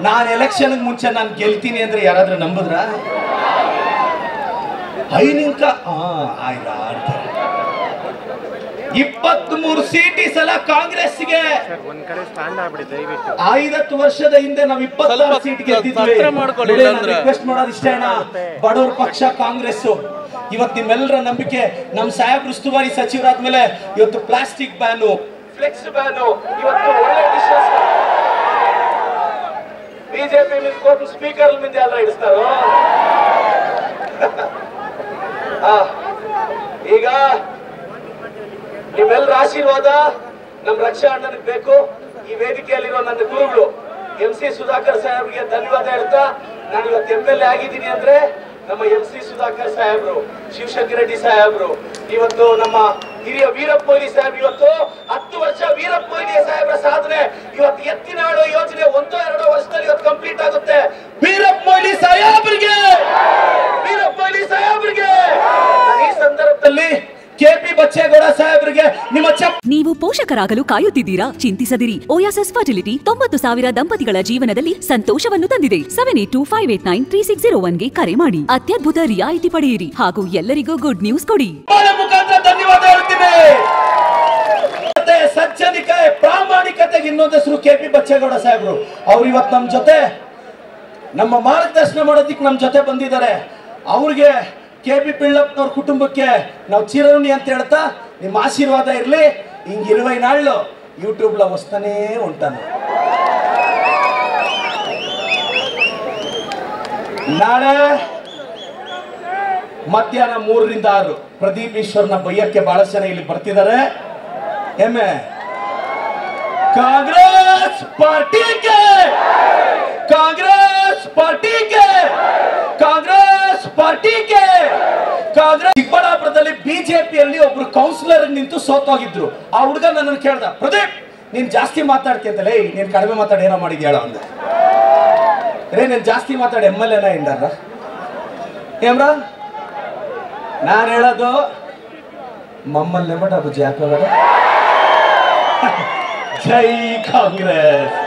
ನಾನು ಎಲೆಕ್ಷನ್ ಮುಂಚೆ ನಾನು ಗೆಲ್ತೀನಿ ಅಂದ್ರೆ ಯಾರಾದ್ರೂ ನಂಬುದ್ರ? ಐನಿಂಕ ಆಯ್ತಾ 23 ಸೀಟ್ ಈ ಸಲ ಕಾಂಗ್ರೆಸ್ಗೆ. 50 ವರ್ಷದ ಹಿಂದೆ ನಾವು 26 ಸೀಟ್ ಗೆದ್ದಿದ್ವಿ. ರಿಕ್ವೆಸ್ಟ್ ಮಾಡೋದು ಇಷ್ಟೇ ಅಣ್ಣ, ಬಡವರ ಪಕ್ಷ ಕಾಂಗ್ರೆಸ್. ಇವತ್ತು ನಿಮ್ಮೆಲ್ಲರ ನಂಬಿಕೆ ನಮ್ಮ ಸಾಹೇಬ್ರು ಉಸ್ತುವಾರಿ ಸಚಿವರಾದ್ಮೇಲೆ ಇವತ್ತು ಪ್ಲಾಸ್ಟಿಕ್ ಬ್ಯಾನು, ಫ್ಲೆಕ್ಸ್ ಬ್ಯಾನು, ಇವತ್ತು ಒಳ್ಳೆ ಡಿಶಸ್ ಬಿಜೆಪಿ ಕೋರ್ಟ್ ಸ್ಪೀಕರ್ ಮುಂದೆ ಎಲ್ಲ ಇಡಿಸ್ತಾರೋ. ಈಗ ನಿಮ್ಮೆಲ್ಲರ ಆಶೀರ್ವಾದ ನಮ್ಮ ರಕ್ಷಾ ಅಣ್ಣನಿಗೆ ಬೇಕು. ಈ ವೇದಿಕೆಯಲ್ಲಿರೋ ನನ್ನ ಗುರುಗಳು MC ಸುಧಾಕರ್ ಸಾಹೇಬ್ರಿಗೆ ಧನ್ಯವಾದ ಹೇಳ್ತಾ, ನಾನು ಇವತ್ತು MLA ಆಗಿದ್ದೀನಿ ಅಂದ್ರೆ ನಮ್ಮ MC ಸುಧಾಕರ್ ಸಾಹೇಬ್ರು, ಶಿವಶಂಕರ್ ರೆಡ್ಡಿ ಸಾಹೇಬ್ರು, ಇವತ್ತು ನಮ್ಮ ಹಿರಿಯ ವೀರಪ್ಪ ಮೊಯ್ಲಿ ಸಾಹೇಬ್, ಇವತ್ತು 10 ವರ್ಷ ವೀರಪ್ಪ ಮೊಯ್ಲಿ ಸಾಹೇಬ್ರ ಸಾಧನೆ, ಇವತ್ತು ಎತ್ತಿನಾಡು ಯೋಜನೆ 1-2 ವರ್ಷದಲ್ಲಿ ಇವತ್ತು ಕಂಪ್ಲೀಟ್ ಆಗುತ್ತೆ. ವೀರಪ್ಪ ಮೊಯ್ಲಿ ಸಾಹೇಬ್ರಿಗೆ, ವೀರಪ್ಪ ಮೊಯ್ಲಿ ಸಾಹೇಬ್ರಿಗೆ ಈ ಸಂದರ್ಭದಲ್ಲಿ KP ಬಚ್ಚೇಗೌಡ ಸಾಹೇಬ್ರಿಗೆ ನಿಮ್ಮ ನೀವು ಪೋಷಕರಾಗಲು ಕಾಯುತ್ತಿದ್ದೀರಾ? ಚಿಂತಿಸದಿರಿ. ಓಯಾಸಿಸ್ ಫರ್ಟಿಲಿಟಿ 90,000 ದಂಪತಿಗಳ ಜೀವನದಲ್ಲಿ ಸಂತೋಷವನ್ನು ತಂದಿದೆ. 7825893601 ಗೆ ಕರೆ ಮಾಡಿ. ಅತ್ಯದ್ಭುತ ರಿಯಾಯಿತಿ ಪಡೆಯಿರಿ ಹಾಗೂ ಎಲ್ಲರಿಗೂ ಗುಡ್ ನ್ಯೂಸ್ ಕೊಡಿ. ಮುಖಾಂತರ ಧನ್ಯವಾದ ಹೇಳ್ತೀನಿ. ಸಜ್ಜನಿಕೆ, ಪ್ರಾಮಾಣಿಕತೆಗೆ ಇನ್ನೊಂದು ಹೆಸರು KP ಬಚ್ಚೇಗೌಡ ಸಾಹೇಬ್ರು. ಅವ್ರು ಇವತ್ತು ನಮ್ಮ ಜೊತೆ ನಮ್ಮ ಮಾರ್ಗದರ್ಶನ ಮಾಡೋದಕ್ಕೆ ನಮ್ಮ ಜೊತೆ ಬಂದಿದ್ದಾರೆ. ಅವ್ರಿಗೆ KP ಪಿಳ್ಳಪ್ಪನವ್ರ ಕುಟುಂಬಕ್ಕೆ ನಾವು ಚಿರಋಣಿ ಅಂತ ಹೇಳ್ತಾ, ನಿಮ್ಮ ಆಶೀರ್ವಾದ ಇರಲಿ. ಹಿಂಗೆ 20 ನಾಳು ಯೂಟ್ಯೂಬ್ಲ ವಸ್ತಾನೇ ಉಂಟಾನು. ನಾಳೆ ಮಧ್ಯಾಹ್ನ 3 ರಿಂದ 6 ಪ್ರದೀಪ್ ಈಶ್ವರ್ನ ಬೈಯಕ್ಕೆ ಬಹಳ ಜನ ಇಲ್ಲಿ ಬರ್ತಿದ್ದಾರೆ. ಕಾಂಗ್ರೆಸ್ ಪಾರ್ಟಿಗೆ, ಕಾಂಗ್ರೆಸ್ ಪಾರ್ಟಿಗೆ, ಕಾಂಗ್ರೆಸ್ ಪಾರ್ಟಿಗೆ, ಕಾಂಗ್ರೆಸ್. ಚಿಕ್ಕಬಳ್ಳಾಪುರದಲ್ಲಿ ಬಿಜೆಪಿಯಲ್ಲಿ ಒಬ್ರು ಕೌನ್ಸಿಲರ್ ನಿಂತು ಸೋತೋಗಿದ್ರು. ಆ ಹುಡುಗ ನನ್ನನ್ನು ಕೇಳ್ದ, ಪ್ರದೀಪ್ ನೀನ್ ಜಾಸ್ತಿ ಮಾತಾಡ್ತಿಯಂತಲೇ, ನೀನ್ ಕಡಿಮೆ ಮಾತಾಡಿ ಏನೋ ಮಾಡಿದ್ಯ ಹೇಳೋ ಅಂದ. ನೀನ್ ಜಾಸ್ತಿ ಮಾತಾಡಿ MLA ಇಂಡಾರ ಏಮ್ರ? ನಾನು ಹೇಳೋದು ಮಮ್ಮಲ್ನೇ ಬಟ್ ಅದು ಜಾಕ. ಜೈ ಕಾಂಗ್ರೆಸ್.